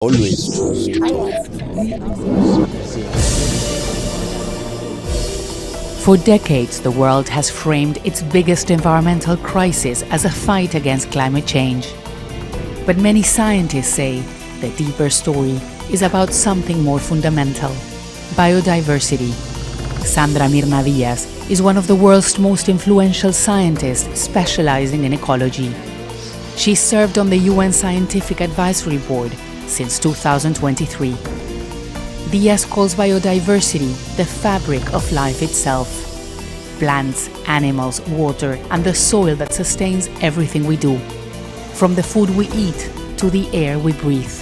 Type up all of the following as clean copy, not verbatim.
Always trust. For decades, the world has framed its biggest environmental crisis as a fight against climate change. But many scientists say the deeper story is about something more fundamental: biodiversity. Sandra Diaz is one of the world's most influential scientists specializing in ecology. She served on the UN Scientific Advisory Board since 2023. Diaz calls biodiversity the fabric of life itself: plants, animals, water, and the soil that sustains everything we do, from the food we eat to the air we breathe.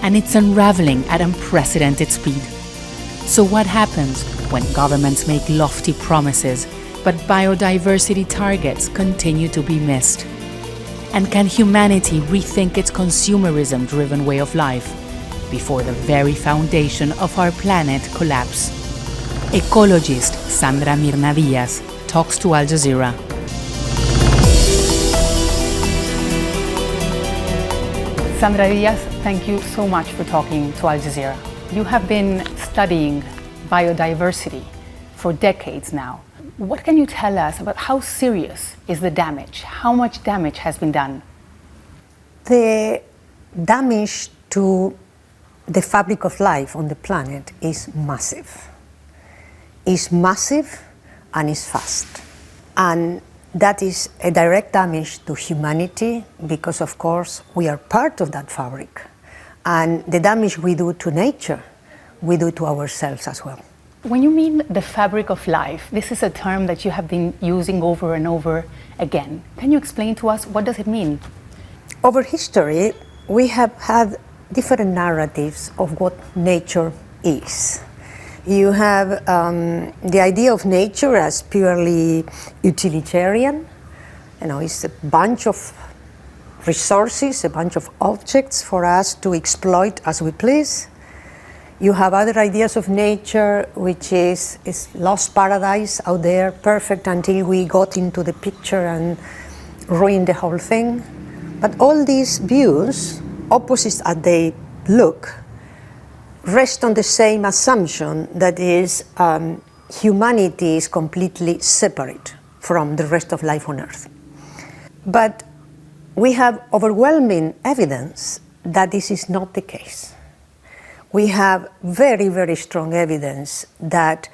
And it's unraveling at unprecedented speed. So what happens when governments make lofty promises, but biodiversity targets continue to be missed? And can humanity rethink its consumerism-driven way of life before the very foundation of our planet collapse? Ecologist Sandra Diaz talks to Al Jazeera. Sandra Diaz, thank you so much for talking to Al Jazeera. You have been studying biodiversity for decades now. What can you tell us about how serious is the damage? How much damage has been done? The damage to the fabric of life on the planet is massive. It's massive and it's fast. And that is a direct damage to humanity because, of course, we are part of that fabric. And the damage we do to nature, we do to ourselves as well. When you mean the fabric of life, this is a term that you have been using over and over again. Can you explain to us, what does it mean? Over history, we have had different narratives of what nature is. You have the idea of nature as purely utilitarian. It's a bunch of resources, a bunch of objects for us to exploit as we please. You have other ideas of nature, which is lost paradise out there, perfect until we got into the picture and ruined the whole thing. But all these views, opposite as they look, rest on the same assumption, that is, humanity is completely separate from the rest of life on Earth. But we have overwhelming evidence that this is not the case. We have very, very strong evidence that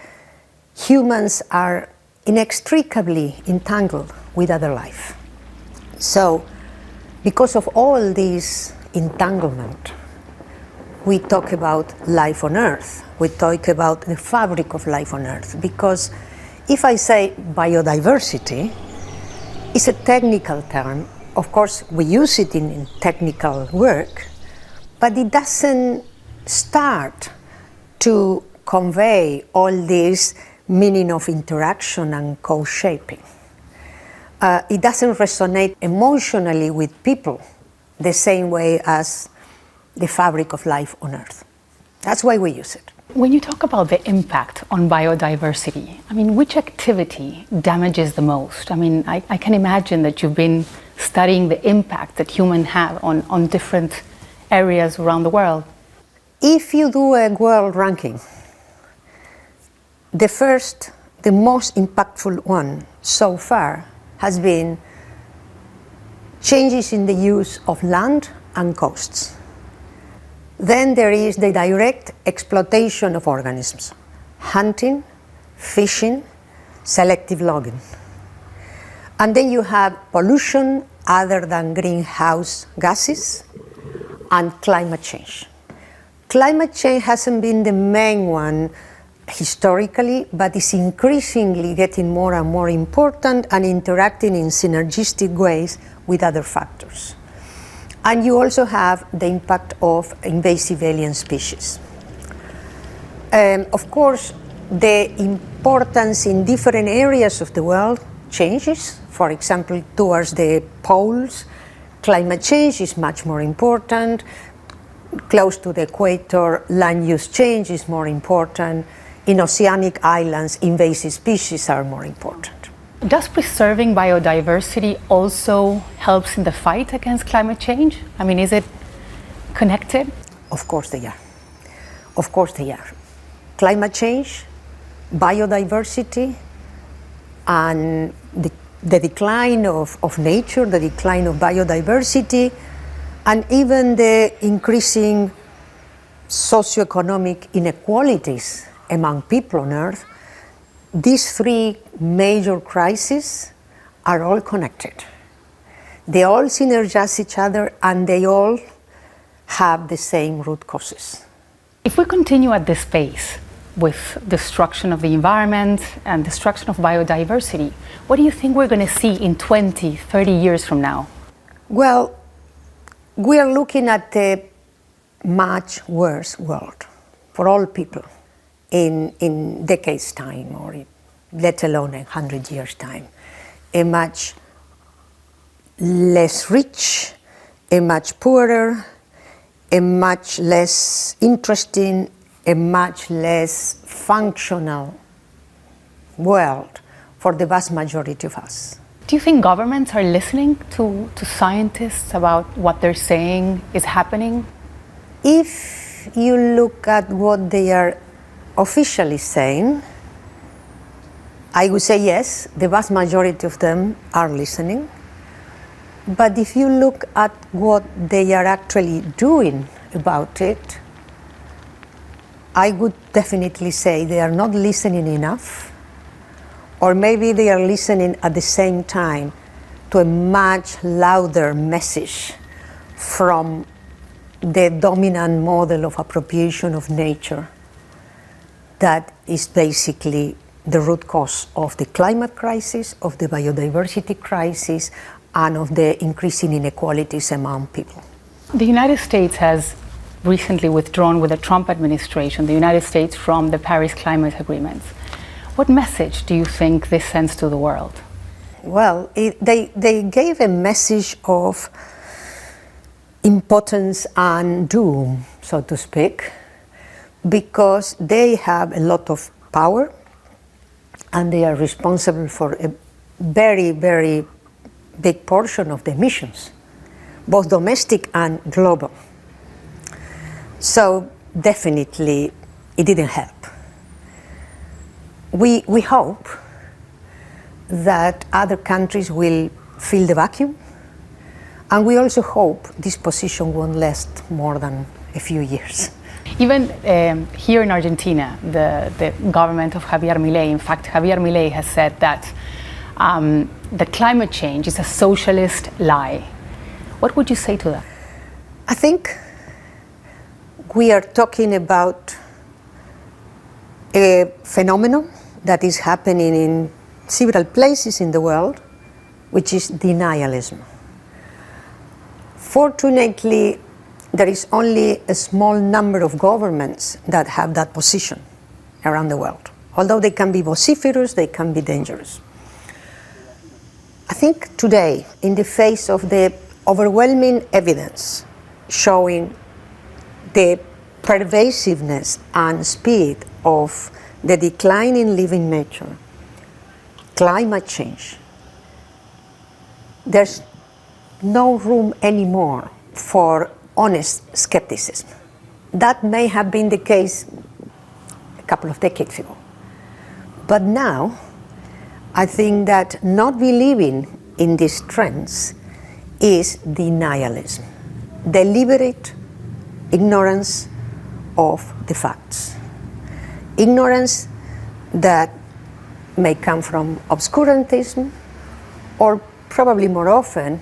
humans are inextricably entangled with other life. So, because of all this entanglement, we talk about life on Earth. We talk about the fabric of life on Earth. Because if I say biodiversity, it's a technical term. Of course, we use it in technical work, but it doesn't start to convey all this meaning of interaction and co-shaping. It doesn't resonate emotionally with people the same way as the fabric of life on Earth. That's why we use it. When you talk about the impact on biodiversity, which activity damages the most? I can imagine that you've been studying the impact that humans have on different areas around the world. If you do a world ranking, the most impactful one so far has been changes in the use of land and coasts. Then there is the direct exploitation of organisms: hunting, fishing, selective logging. And then you have pollution other than greenhouse gases and climate change. Climate change hasn't been the main one historically, but is increasingly getting more and more important and interacting in synergistic ways with other factors. And you also have the impact of invasive alien species. Of course, the importance in different areas of the world changes. For example, towards the poles, climate change is much more important. Close to the equator, land use change is more important. In oceanic islands, invasive species are more important. Does preserving biodiversity also helps in the fight against climate change? Is it connected? Of course they are. Of course they are. Climate change, biodiversity, and the decline of nature, the decline of biodiversity, and even the increasing socioeconomic inequalities among people on Earth, these three major crises are all connected. They all synergize each other and they all have the same root causes. If we continue at this pace with destruction of the environment and destruction of biodiversity, what do you think we're going to see in 20, 30 years from now? Well, we are looking at a much worse world for all people in decades' time, or let alone 100 years' time. A much less rich, a much poorer, a much less interesting, a much less functional world for the vast majority of us. Do you think governments are listening to scientists about what they're saying is happening? If you look at what they are officially saying, I would say yes, the vast majority of them are listening. But if you look at what they are actually doing about it, I would definitely say they are not listening enough, or maybe they are listening at the same time to a much louder message from the dominant model of appropriation of nature that is basically the root cause of the climate crisis, of the biodiversity crisis, and of the increasing inequalities among people. The United States has recently withdrawn with the Trump administration, the United States, from the Paris Climate Agreement. What message do you think this sends to the world? Well, they gave a message of impotence and doom, so to speak, because they have a lot of power and they are responsible for a very, very big portion of the emissions, both domestic and global. So definitely it didn't help. We hope that other countries will fill the vacuum, and we also hope this position won't last more than a few years. Even here in Argentina, the government of Javier Milei, in fact, Javier Milei has said that climate change is a socialist lie. What would you say to that? I think we are talking about a phenomenon that is happening in several places in the world, which is denialism. Fortunately, there is only a small number of governments that have that position around the world. Although they can be vociferous, they can be dangerous. I think today, in the face of the overwhelming evidence showing the pervasiveness and speed of the decline in living nature, climate change, there's no room anymore for honest skepticism. That may have been the case a couple of decades ago. But now, I think that not believing in these trends is denialism, deliberate ignorance of the facts. Ignorance that may come from obscurantism, or probably more often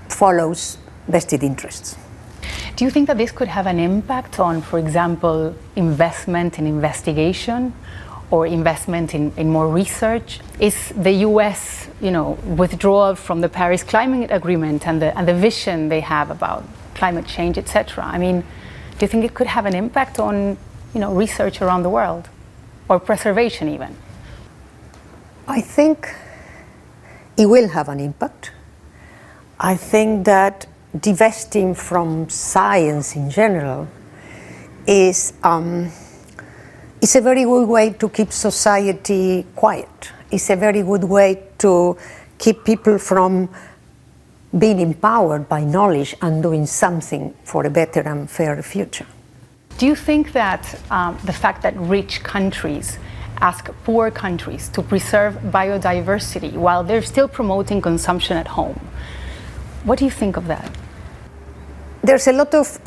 follows vested interests. Do you think that this could have an impact on, for example, investment in investigation or investment in more research? Is the US, withdrawal from the Paris Climate Agreement and the vision they have about climate change, etc.? I mean, do you think it could have an impact on, research around the world, or preservation even? I think it will have an impact. I think that divesting from science in general is a very good way to keep society quiet. It's a very good way to keep people from being empowered by knowledge and doing something for a better and fairer future. Do you think that the fact that rich countries ask poor countries to preserve biodiversity while they're still promoting consumption at home, what do you think of that? There's a lot of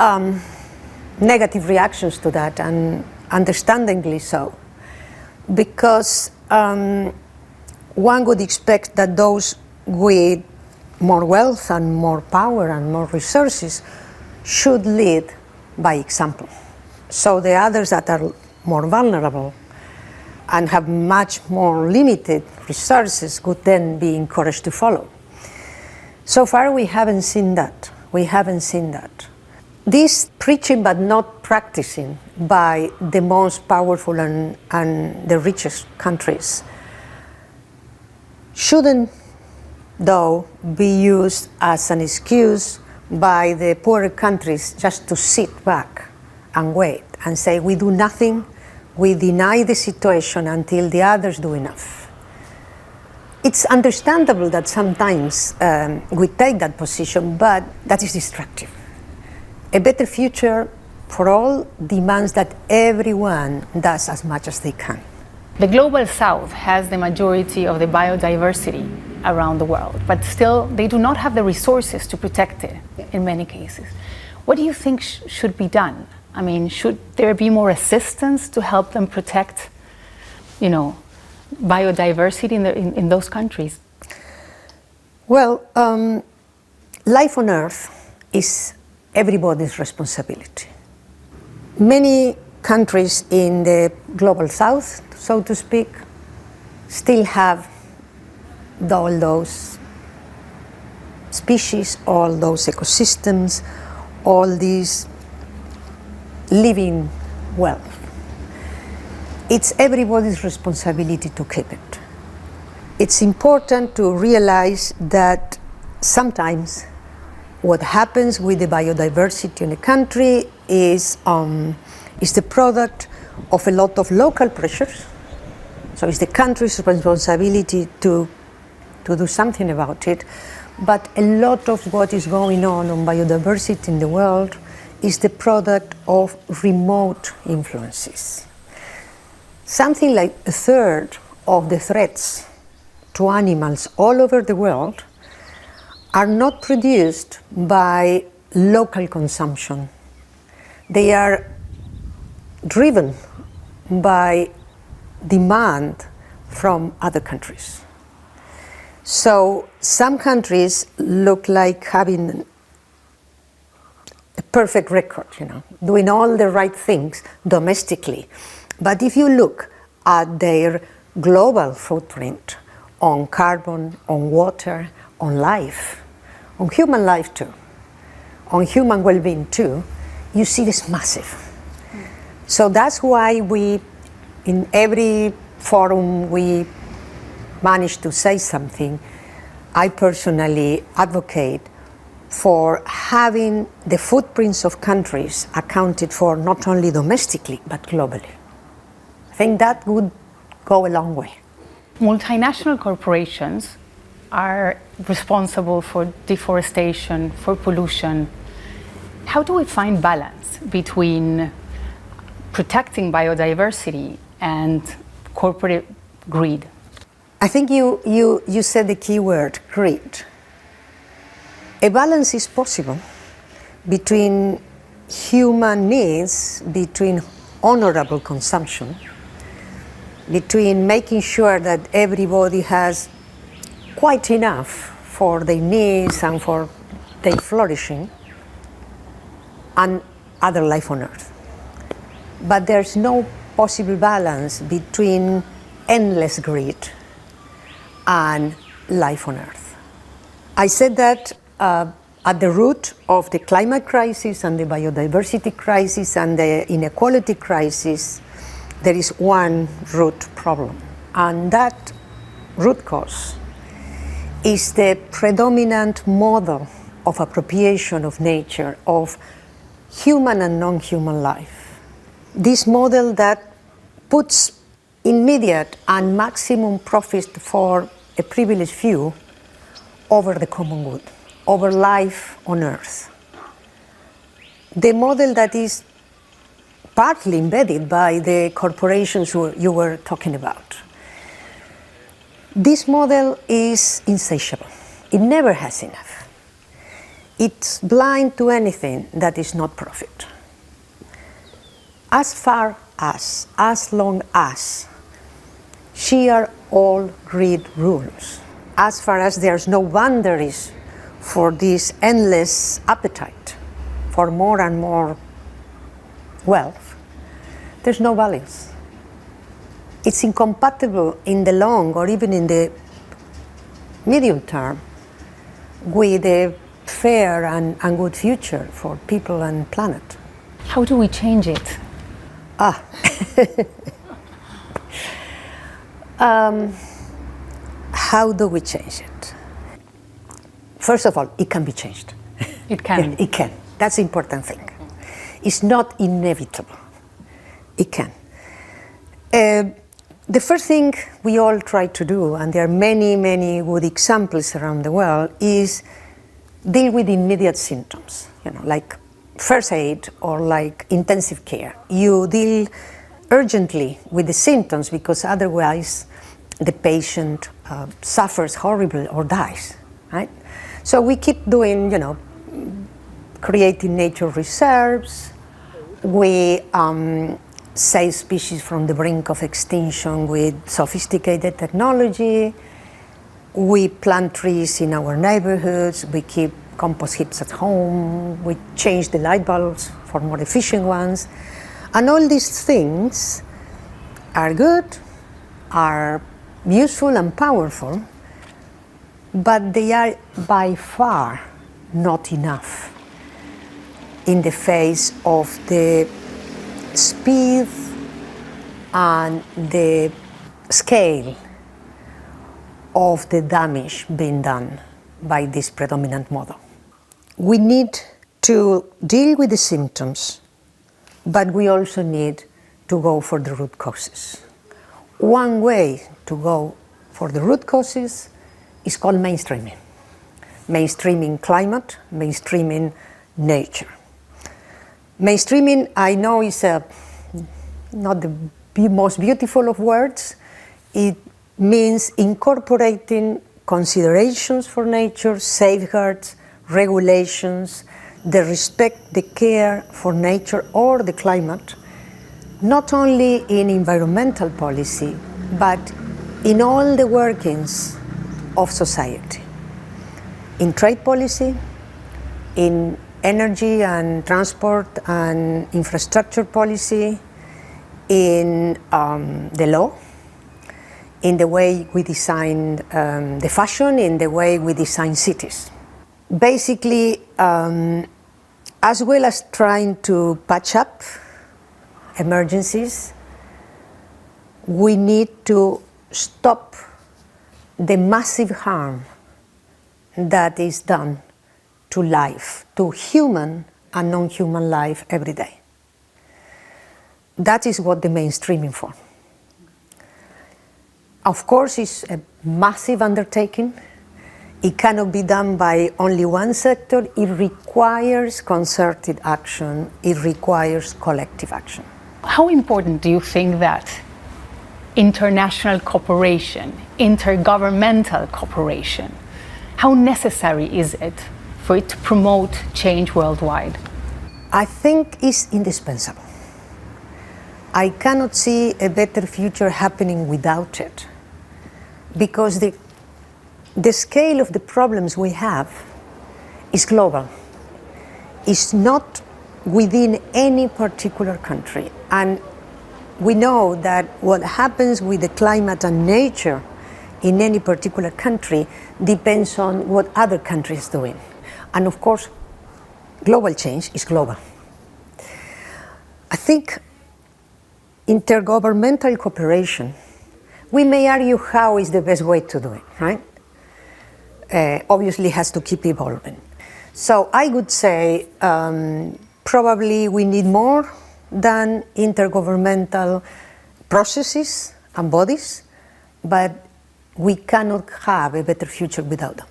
negative reactions to that, and understandably so, because one would expect that those with more wealth and more power and more resources should lead by example. So the others that are more vulnerable and have much more limited resources would then be encouraged to follow. So far we haven't seen that. We haven't seen that. This preaching but not practicing by the most powerful and the richest countries shouldn't, though, be used as an excuse by the poorer countries just to sit back and wait and say, we do nothing, we deny the situation until the others do enough. It's understandable that sometimes we take that position, but that is destructive. A better future for all demands that everyone does as much as they can. The Global South has the majority of the biodiversity around the world, but still they do not have the resources to protect it in many cases. What do you think should be done? I mean, should there be more assistance to help them protect, biodiversity in those countries? Well, life on Earth is everybody's responsibility. Many countries in the Global South, so to speak, still have all those species, all those ecosystems, all these living wealth. It's everybody's responsibility to keep it. It's important to realize that sometimes what happens with the biodiversity in a country is the product of a lot of local pressures. So it's the country's responsibility to do something about it. But a lot of what is going on biodiversity in the world is the product of remote influences. Something like a third of the threats to animals all over the world are not produced by local consumption. They are driven by demand from other countries. So some countries look like having a perfect record, doing all the right things domestically. But if you look at their global footprint on carbon, on water, on life, on human life too, on human well-being too, you see this massive. So that's why we, in every forum we manage to say something, I personally advocate for having the footprints of countries accounted for not only domestically, but globally. I think that would go a long way. Multinational corporations are responsible for deforestation, for pollution. How do we find balance between protecting biodiversity and corporate greed? I think you said the key word, greed. A balance is possible between human needs, between honorable consumption, between making sure that everybody has quite enough for their needs and for their flourishing, and other life on Earth. But there's no possible balance between endless greed and life on Earth. I said that at the root of the climate crisis and the biodiversity crisis and the inequality crisis, there is one root problem. And that root cause is the predominant model of appropriation of nature, of human and non-human life. This model that puts immediate and maximum profit for a privileged few over the common good. over life on Earth. The model that is partly embedded by the corporations you were talking about. This model is insatiable. It never has enough. It's blind to anything that is not profit. As long as sheer all greed rules, as far as there's no boundaries for this endless appetite for more and more wealth, there's no values. It's incompatible in the long or even in the medium term with a fair and good future for people and planet. How do we change it? How do we change it? First of all, it can be changed. It can. It can. That's the important thing. It's not inevitable. It can. The first thing we all try to do, and there are many, many good examples around the world, is deal with immediate symptoms, like first aid or like intensive care. You deal urgently with the symptoms because otherwise the patient suffers horribly or dies, right? So we keep doing, creating nature reserves. We save species from the brink of extinction with sophisticated technology. We plant trees in our neighborhoods. We keep compost heaps at home. We change the light bulbs for more efficient ones. And all these things are good, are useful and powerful, but they are by far not enough in the face of the speed and the scale of the damage being done by this predominant model. We need to deal with the symptoms, but we also need to go for the root causes. One way to go for the root causes is called mainstreaming. Mainstreaming climate, mainstreaming nature. Mainstreaming, I know, is not the most beautiful of words. It means incorporating considerations for nature, safeguards, regulations, the respect, the care for nature or the climate, not only in environmental policy, but in all the workings of society. In trade policy, in energy and transport and infrastructure policy, in the law, in the way we design the fashion, in the way we design cities. Basically, as well as trying to patch up emergencies, we need to stop the massive harm that is done to life, to human and non-human life every day. That is what the mainstreaming for. Of course, it's a massive undertaking. It cannot be done by only one sector. It requires concerted action. It requires collective action. How important do you think that international cooperation, intergovernmental cooperation, how necessary is it for it to promote change worldwide? I think it's indispensable. I cannot see a better future happening without it, because the scale of the problems we have is global. It's not within any particular country. And we know that what happens with the climate and nature in any particular country depends on what other countries are doing. And of course, global change is global. I think intergovernmental cooperation, we may argue how is the best way to do it, right? Obviously has to keep evolving. So I would say probably we need more than intergovernmental processes and bodies, but we cannot have a better future without them.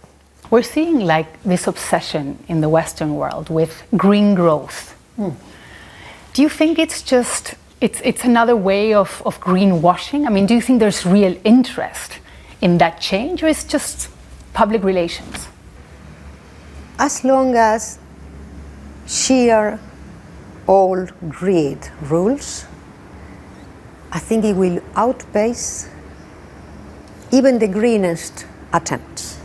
We're seeing like this obsession in the Western world with green growth. Do you think it's just, it's another way of greenwashing? I mean, do you think there's real interest in that change, or it's just public relations? As long as sheer old greed rules, I think it will outpace even the greenest attempts.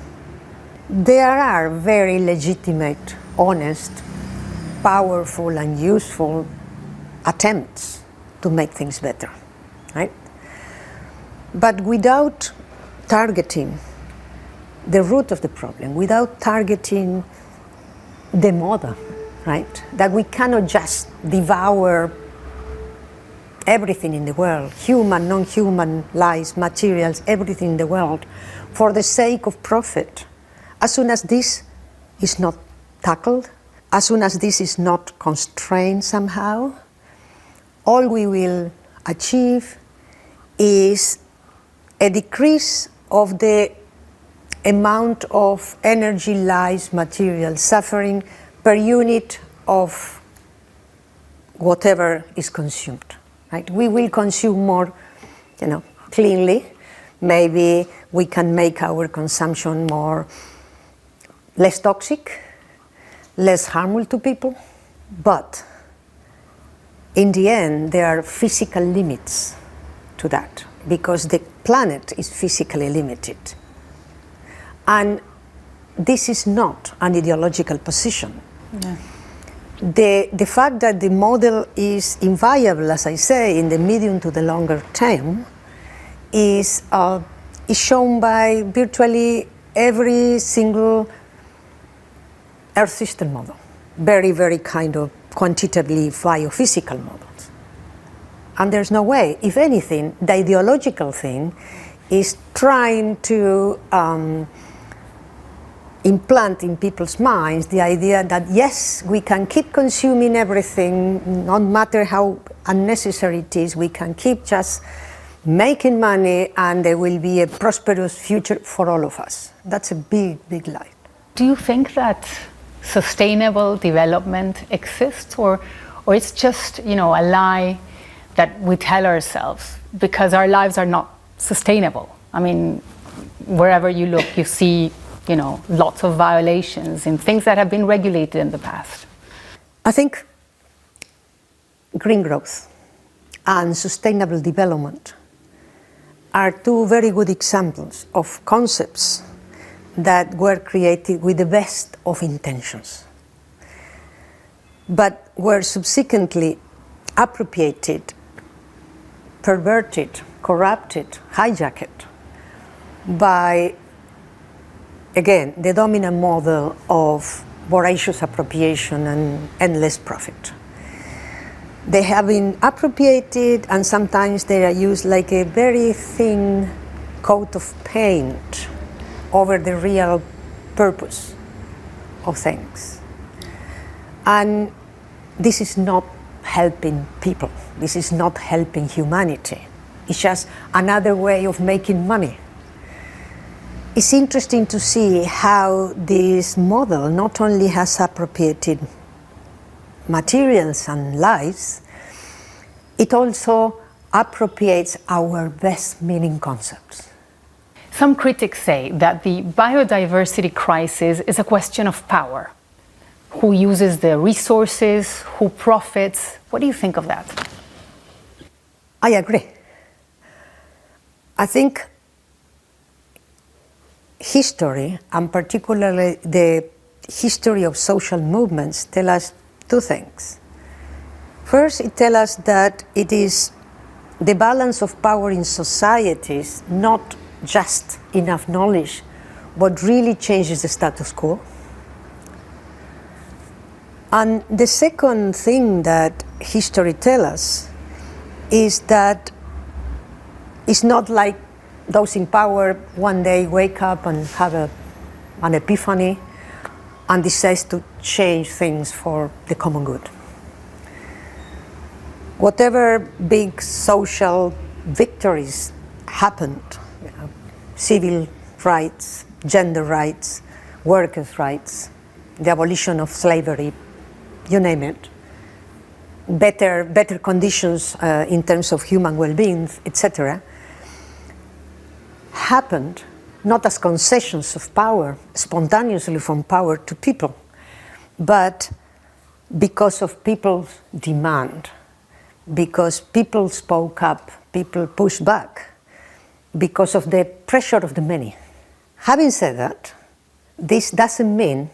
There are very legitimate, honest, powerful and useful attempts to make things better, right? But without targeting the root of the problem, without targeting the mother, right? That we cannot just devour everything in the world, human, non-human lives, materials, everything in the world, for the sake of profit. As soon as this is not tackled, as soon as this is not constrained somehow, all we will achieve is a decrease of the amount of energy, lives, material suffering per unit of whatever is consumed. Right? We will consume more, cleanly. Maybe we can make our consumption less toxic, less harmful to people. But in the end, there are physical limits to that, because the planet is physically limited. And this is not an ideological position. Yeah. The fact that the model is inviable, as I say, in the medium to the longer term, is shown by virtually every single Earth system model. Very, very kind of quantitatively biophysical models. And there's no way. If anything, the ideological thing is trying to implant in people's minds the idea that yes, we can keep consuming everything, no matter how unnecessary it is, we can keep just making money and there will be a prosperous future for all of us. That's a big, big lie. Do you think that sustainable development exists, or it's just, a lie that we tell ourselves because our lives are not sustainable? I mean, wherever you look, you see lots of violations in things that have been regulated in the past. I think green growth and sustainable development are two very good examples of concepts that were created with the best of intentions, but were subsequently appropriated, perverted, corrupted, hijacked by, again, the dominant model of voracious appropriation and endless profit. They have been appropriated, and sometimes they are used like a very thin coat of paint over the real purpose of things. And this is not helping people. This is not helping humanity. It's just another way of making money. It's interesting to see how this model not only has appropriated materials and lives, it also appropriates our best meaning concepts. Some critics say that the biodiversity crisis is a question of power. Who uses the resources, who profits? What do you think of that? I agree. I think history, and particularly the history of social movements, tell us two things. First, it tells us that it is the balance of power in societies, not just enough knowledge, what really changes the status quo. And the second thing that history tells us is that it's not like those in power one day wake up and have an epiphany and decides to change things for the common good. Whatever big social victories happened, civil rights, gender rights, workers' rights, the abolition of slavery, you name it, better conditions in terms of human well-being, etc., happened not as concessions of power, spontaneously from power to people, but because of people's demand, because people spoke up, people pushed back, because of the pressure of the many. Having said that, this doesn't mean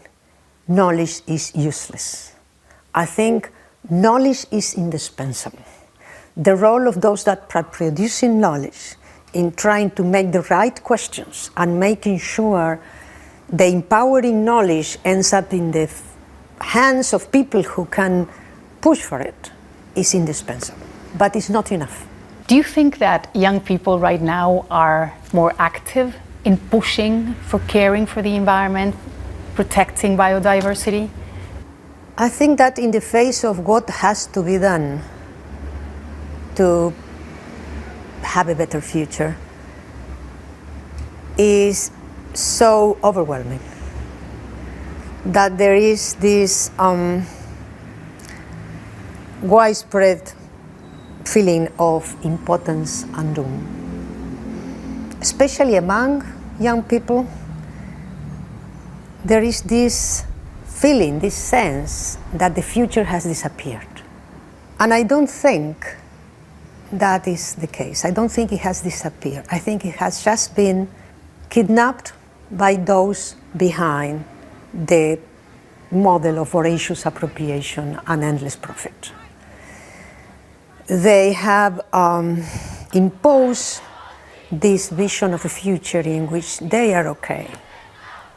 knowledge is useless. I think knowledge is indispensable. The role of those that are producing knowledge in trying to make the right questions and making sure the empowering knowledge ends up in the hands of people who can push for it is indispensable, but it's not enough. Do you think that young people right now are more active in pushing for caring for the environment, protecting biodiversity? I think that in the face of what has to be done to have a better future is so overwhelming that there is this widespread feeling of impotence and doom. Especially among young people, there is this feeling, this sense that the future has disappeared. And I don't think that is the case. I don't think it has disappeared. I think it has just been kidnapped by those behind the model of voracious appropriation and endless profit. They have imposed this vision of a future in which they are okay,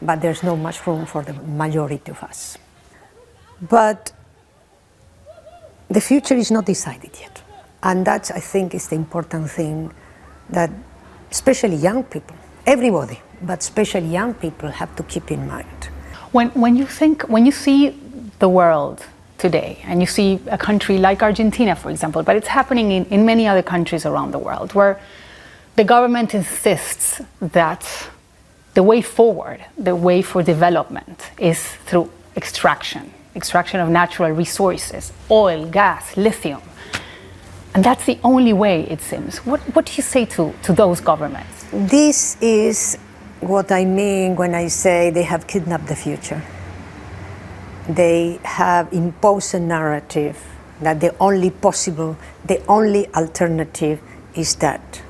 but there's not much room for the majority of us. But the future is not decided yet. And that, I think, is the important thing that especially young people, everybody, but especially young people have to keep in mind. When you see the world today, and you see a country like Argentina, for example, but it's happening in many other countries around the world, where the government insists that the way forward, the way for development is through extraction of natural resources, oil, gas, lithium. And that's the only way, it seems. What do you say to those governments? This is what I mean when I say they have kidnapped the future. They have imposed a narrative that the only possible, the only alternative is that.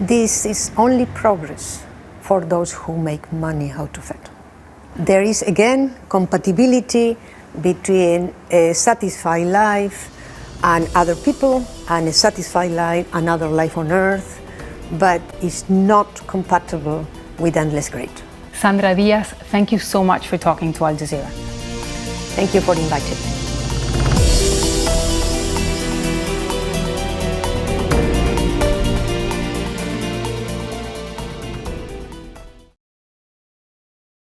This is only progress for those who make money out of it. There is, again, compatibility between a satisfied life and other people, and a satisfied life, another life on Earth, but it's not compatible with endless greed. Sandra Diaz, thank you so much for talking to Al Jazeera. Thank you for inviting me.